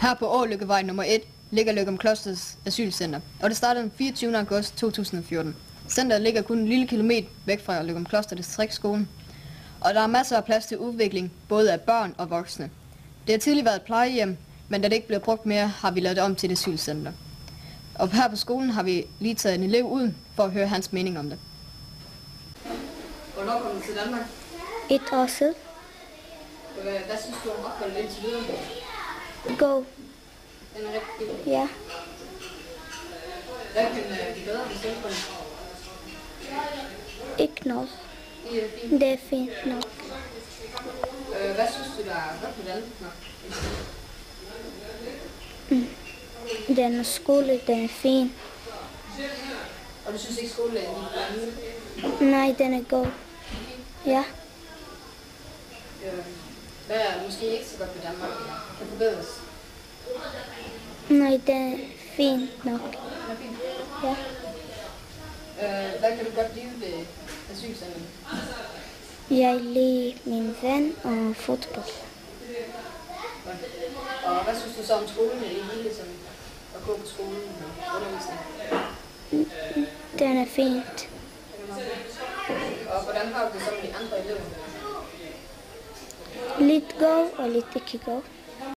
Her på Ålykkevej nummer 1 ligger Løgumklosters asylcenter, og det startede den 24. august 2014. Centeret ligger kun en lille kilometer væk fra Løgumkloster distriktsskolen, og der er masser af plads til udvikling, både af børn og voksne. Det har tidligere været et plejehjem, men da det ikke bliver brugt mere, har vi lavet det om til et asylcenter. Og her på skolen har vi lige taget en elev ud for at høre hans mening om det. Hvornår kom du til Danmark? 1 år siden. Hvad synes du om opholdet indtil videre? God. Den er rigtig god. Ja. Hvad kan de bedre ved centrene? Ikke noget. Det er fint. Det er fint nok. Hvad synes du, der er godt med Danmark? Den skole, den er fin. Og du synes ikke, skolen er Nej, den er god. Ja. Hvad er måske ikke så godt ved Danmark? Kan forbedres? Nej, den er fint nok. Den er fint. Ja. Hvad kan du godt lide ved asylcentret? Jeg lide min ven og fodbold. Og hvad synes du så om skolen i hele sådan at gå på skolen og undervisning? Den er fint. Og hvordan har du det så med de andre elever? Lidt god og lidt ikke god.